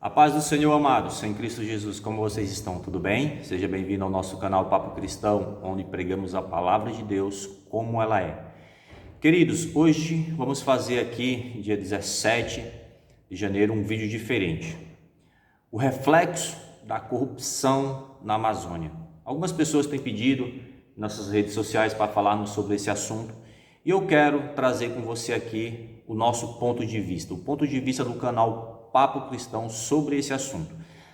A paz do Senhor, amados, em Cristo Jesus, como vocês estão? Tudo bem? Seja bem-vindo ao nosso canal Papo Cristão, onde pregamos a palavra de Deus como ela é. Queridos, hoje vamos fazer aqui, dia 17 de janeiro, um vídeo diferente. O reflexo da corrupção na Amazônia. Algumas pessoas têm pedido nas nossas redes sociais para falarmos sobre esse assunto e eu quero trazer com você aqui o nosso ponto de vista, o ponto de vista do canal Papo Cristão sobre esse assunto.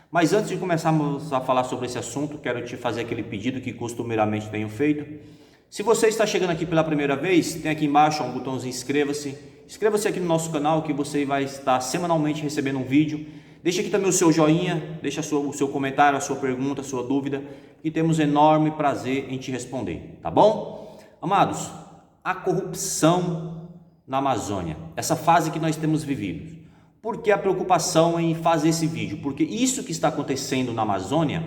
Mas antes de começarmos a falar sobre esse assunto, quero te fazer aquele pedido que costumeiramente tenho feito. Se você está chegando aqui pela primeira vez, tem aqui embaixo um botãozinho inscreva-se. Inscreva-se aqui no nosso canal que você vai estar semanalmente recebendo um vídeo. Deixa aqui também o seu joinha, deixa o seu comentário, a sua pergunta, a sua dúvida, e temos enorme prazer em te responder, tá bom? Amados, a corrupção na Amazônia, essa fase que nós temos vivido. Por que a preocupação em fazer esse vídeo? Porque isso que está acontecendo na Amazônia,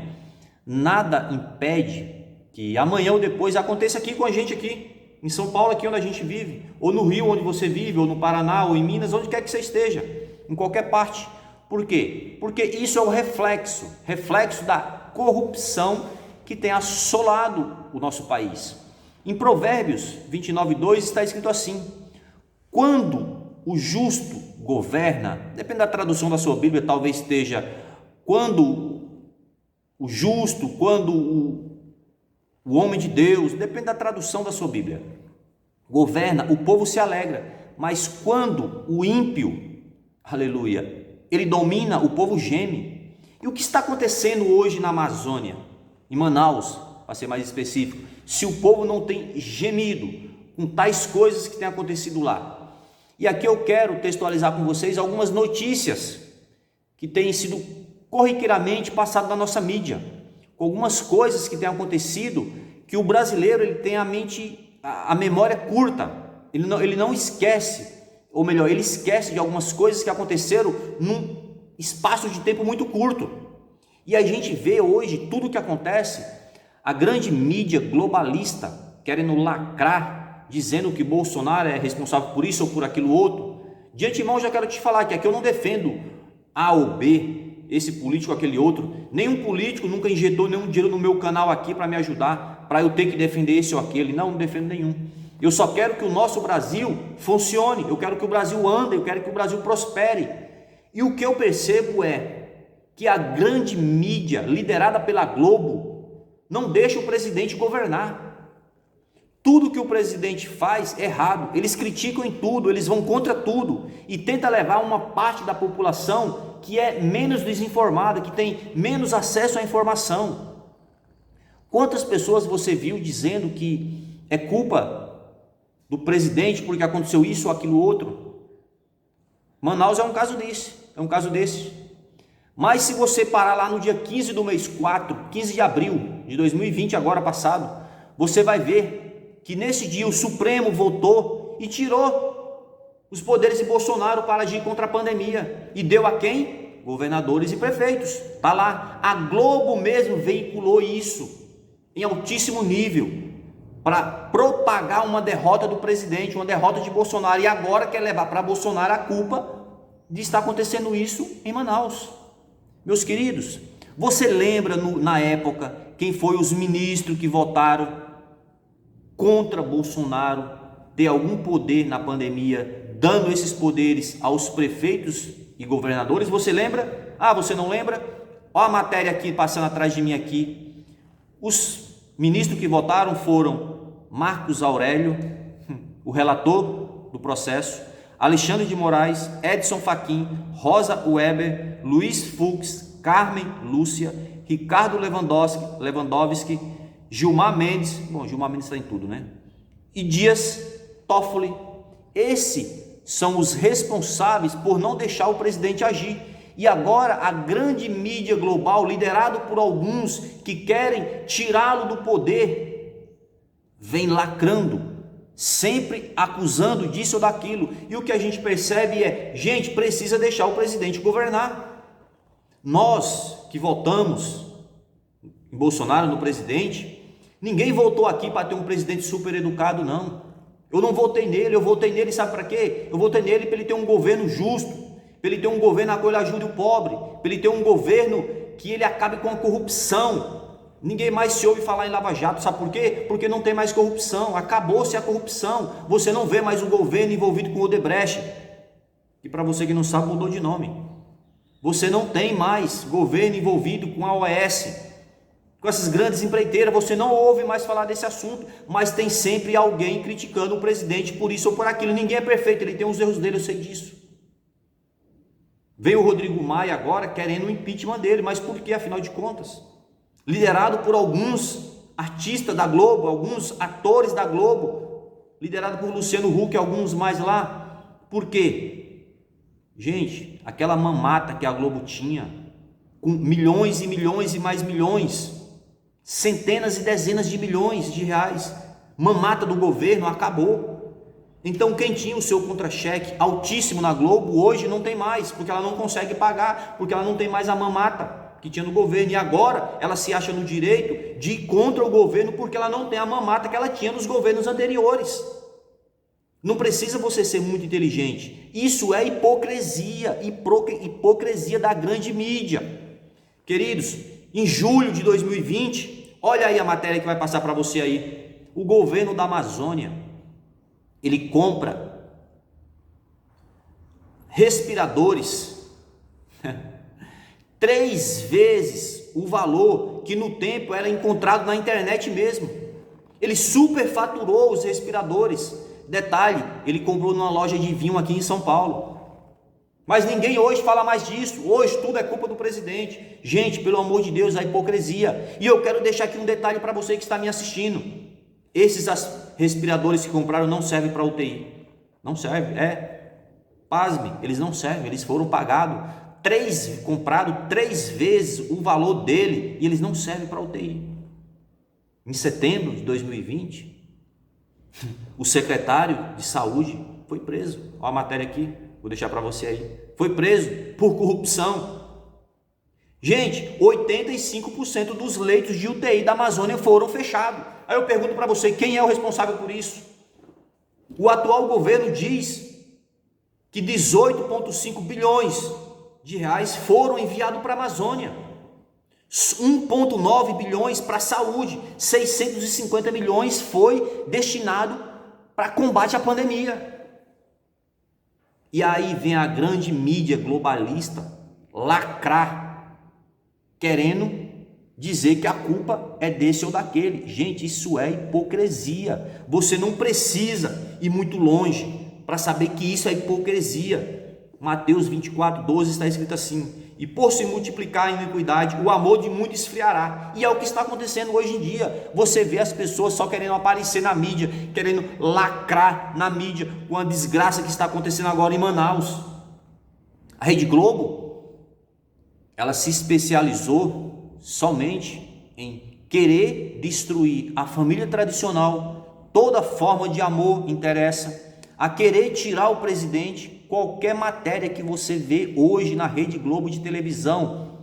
nada impede que amanhã ou depois aconteça aqui com a gente aqui, em São Paulo, aqui onde a gente vive, ou no Rio onde você vive, ou no Paraná, ou em Minas, onde quer que você esteja, em qualquer parte. Por quê? Porque isso é o reflexo da corrupção que tem assolado o nosso país. Em Provérbios 29:2 está escrito assim: quando o justo governa, depende da tradução da sua Bíblia, talvez esteja quando o justo, quando o homem de Deus, depende da tradução da sua Bíblia, governa, o povo se alegra, mas quando o ímpio, aleluia, ele domina, o povo geme. E o que está acontecendo hoje na Amazônia, em Manaus, para ser mais específico, se o povo não tem gemido com tais coisas que têm acontecido lá? E aqui eu quero textualizar com vocês algumas notícias que têm sido corriqueiramente passadas na nossa mídia, com algumas coisas que têm acontecido que o brasileiro ele tem a memória curta, ele não esquece, ou melhor, ele esquece de algumas coisas que aconteceram num espaço de tempo muito curto. E a gente vê hoje tudo o que acontece, a grande mídia globalista querendo lacrar, dizendo que Bolsonaro é responsável por isso ou por aquilo outro. De antemão já quero te falar que aqui eu não defendo A ou B, esse político ou aquele outro. Nenhum político nunca injetou nenhum dinheiro no meu canal aqui para me ajudar, para eu ter que defender esse ou aquele. Não defendo nenhum. Eu só quero que o nosso Brasil funcione, eu quero que o Brasil ande, eu quero que o Brasil prospere. E o que eu percebo é que a grande mídia, liderada pela Globo, não deixa o presidente governar. Tudo que o presidente faz é errado, eles criticam em tudo, eles vão contra tudo e tenta levar uma parte da população que é menos desinformada, que tem menos acesso à informação. Quantas pessoas você viu dizendo que é culpa do presidente porque aconteceu isso ou aquilo outro? Manaus é um caso desse, Mas se você parar lá no dia 15 do mês 4, 15 de abril de 2020, agora passado, você vai ver que nesse dia o Supremo votou e tirou os poderes de Bolsonaro para agir contra a pandemia. E deu a quem? Governadores e prefeitos. Está lá. A Globo mesmo veiculou isso em altíssimo nível para propagar uma derrota do presidente, uma derrota de Bolsonaro. E agora quer levar para Bolsonaro a culpa de estar acontecendo isso em Manaus. Meus queridos, você lembra na época quem foi os ministros que votaram contra Bolsonaro ter algum poder na pandemia, dando esses poderes aos prefeitos e governadores? Você lembra? Ah, você não lembra? Olha a matéria aqui, passando atrás de mim aqui. Os ministros que votaram foram Marcos Aurélio, o relator do processo, Alexandre de Moraes, Edson Fachin, Rosa Weber, Luiz Fux, Carmen Lúcia, Ricardo Lewandowski, Gilmar Mendes, Gilmar Mendes está em tudo, né? E Dias Toffoli. Esses são os responsáveis por não deixar o presidente agir. E agora a grande mídia global, liderado por alguns que querem tirá-lo do poder, vem lacrando, sempre acusando disso ou daquilo. E o que a gente percebe é, gente, precisa deixar o presidente governar. Nós que votamos em Bolsonaro, no presidente, ninguém votou aqui para ter um presidente super educado, não. Eu não votei nele, eu votei nele, sabe para quê? Eu votei nele para ele ter um governo justo. para ele ter um governo na qual ele ajude o pobre, para ele ter um governo que ele acabe com a corrupção. Ninguém mais se ouve falar em Lava Jato, sabe por quê? Porque não tem mais corrupção, acabou-se a corrupção, você não vê mais o governo envolvido com o Odebrecht, que para você que não sabe mudou de nome. Você não tem mais governo envolvido com a OAS, com essas grandes empreiteiras, você não ouve mais falar desse assunto, mas tem sempre alguém criticando o presidente por isso ou por aquilo. Ninguém é perfeito, ele tem os erros dele, eu sei disso. Veio o Rodrigo Maia agora querendo o impeachment dele, mas por que, afinal de contas? Liderado por alguns artistas da Globo, alguns atores da Globo, liderado por Luciano Huck e alguns mais lá. Por quê? Gente, aquela mamata que a Globo tinha, com milhões e milhões e mais milhões, centenas e dezenas de milhões de reais, mamata do governo, acabou. Então quem tinha o seu contra-cheque altíssimo na Globo, hoje não tem mais, porque ela não consegue pagar, porque ela não tem mais a mamata que tinha no governo, e agora ela se acha no direito de ir contra o governo, porque ela não tem a mamata que ela tinha nos governos anteriores. Não precisa você ser muito inteligente, isso é hipocrisia, hipocrisia da grande mídia. Queridos, em julho de 2020, olha aí a matéria que vai passar para você aí, o governo da Amazônia, ele compra respiradores 3 vezes o valor que no tempo era encontrado na internet mesmo. Ele superfaturou os respiradores. Detalhe, ele comprou numa loja de vinho aqui em São Paulo. Mas ninguém hoje fala mais disso. Hoje tudo é culpa do presidente. Gente, pelo amor de Deus, a hipocrisia. E eu quero deixar aqui um detalhe para você que está me assistindo. Esses respiradores que compraram não servem para UTI. Não servem, pasme, eles não servem, eles foram pagados. Comprado 3 vezes o valor dele, e eles não servem para UTI. Em setembro de 2020, o secretário de saúde foi preso. Olha a matéria aqui, vou deixar para você aí. Foi preso por corrupção. Gente, 85% dos leitos de UTI da Amazônia foram fechados. Aí eu pergunto para você, quem é o responsável por isso? O atual governo diz que 18,5 bilhões de reais foram enviados para a Amazônia, 1,9 bilhões para a saúde, 650 milhões foi destinado para combate à pandemia. E aí vem a grande mídia globalista lacrar, querendo dizer que a culpa é desse ou daquele. Gente, isso é hipocrisia. Você não precisa ir muito longe para saber que isso é hipocrisia. Mateus 24:12 está escrito assim: e por se multiplicar a iniquidade, o amor de muitos esfriará. E é o que está acontecendo hoje em dia. Você vê as pessoas só querendo aparecer na mídia, querendo lacrar na mídia com a desgraça que está acontecendo agora em Manaus. A Rede Globo, ela se especializou somente em querer destruir a família tradicional. Toda forma de amor interessa, a querer tirar o presidente. Qualquer matéria que você vê hoje na Rede Globo de televisão,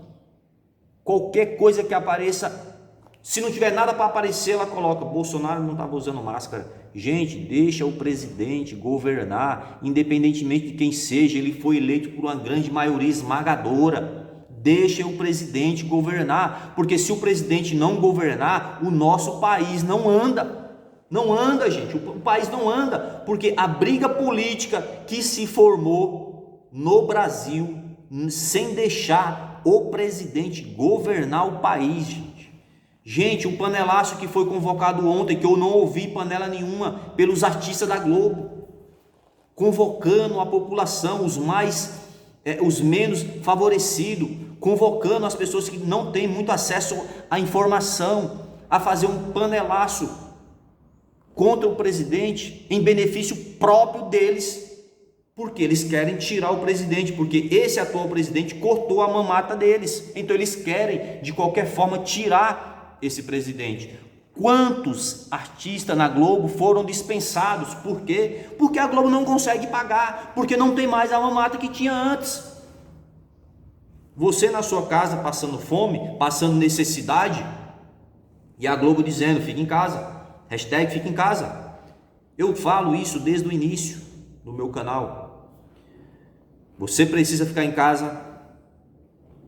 qualquer coisa que apareça, se não tiver nada para aparecer, ela coloca: Bolsonaro não estava usando máscara. Gente, deixa o presidente governar, independentemente de quem seja, ele foi eleito por uma grande maioria esmagadora. Deixa o presidente governar, porque se o presidente não governar, o nosso país não anda. Não anda, gente, o país não anda, porque a briga política que se formou no Brasil, sem deixar o presidente governar o país, gente. Gente, o panelaço que foi convocado ontem, que eu não ouvi panela nenhuma, pelos artistas da Globo, convocando a população, os menos favorecidos, convocando as pessoas que não têm muito acesso à informação, a fazer um panelaço contra o presidente em benefício próprio deles, porque eles querem tirar o presidente, porque esse atual presidente cortou a mamata deles, então eles querem de qualquer forma tirar esse presidente. Quantos artistas na Globo foram dispensados? Por quê? Porque a Globo não consegue pagar, porque não tem mais a mamata que tinha antes. Você na sua casa passando fome, passando necessidade, e a Globo dizendo: fique em casa, hashtag fica em casa. Eu falo isso desde o início do meu canal. Você precisa ficar em casa,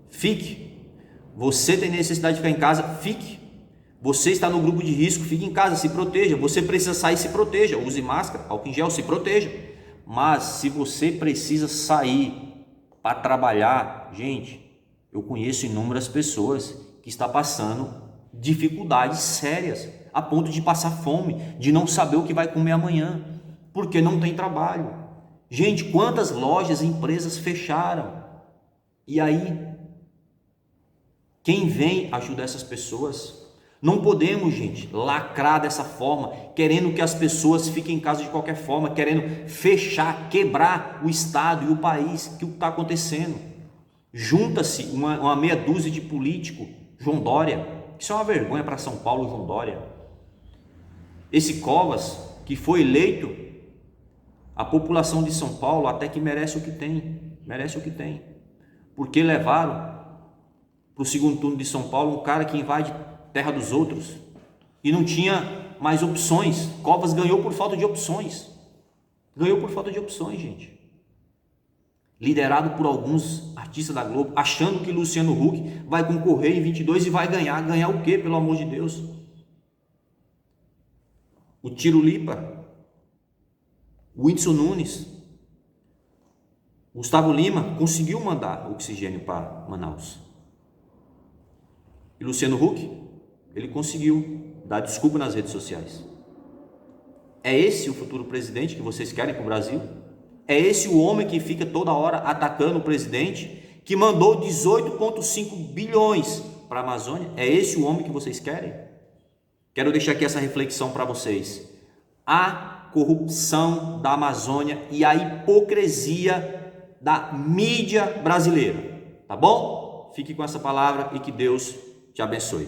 fique. Você tem necessidade de ficar em casa, fique. Você está no grupo de risco, fique em casa, se proteja. Você precisa sair, se proteja. Use máscara, álcool em gel, se proteja. Mas se você precisa sair para trabalhar, gente, eu conheço inúmeras pessoas que estão passando dificuldades sérias, a ponto de passar fome, de não saber o que vai comer amanhã, porque não tem trabalho. Gente, quantas lojas e empresas fecharam? E aí, quem vem ajudar essas pessoas? Não podemos, gente, lacrar dessa forma, querendo que as pessoas fiquem em casa de qualquer forma, querendo fechar, quebrar o Estado e o país. O que está acontecendo? Junta-se uma meia dúzia de político, João Dória, isso é uma vergonha para São Paulo, João Dória. Esse Covas, que foi eleito, a população de São Paulo até que merece o que tem, porque levaram para o segundo turno de São Paulo um cara que invade terra dos outros e não tinha mais opções. Covas ganhou por falta de opções, gente. Liderado por alguns artistas da Globo, achando que Luciano Huck vai concorrer em 22 e vai ganhar o quê, pelo amor de Deus? O Tirulipa, o Whindersson Nunes, Gustavo Lima conseguiu mandar oxigênio para Manaus. E Luciano Huck, ele conseguiu dar desculpa nas redes sociais. É esse o futuro presidente que vocês querem para o Brasil? É esse o homem que fica toda hora atacando o presidente, que mandou 18,5 bilhões para a Amazônia? É esse o homem que vocês querem? Quero deixar aqui essa reflexão para vocês. A corrupção da Amazônia e a hipocrisia da mídia brasileira. Tá bom? Fique com essa palavra e que Deus te abençoe.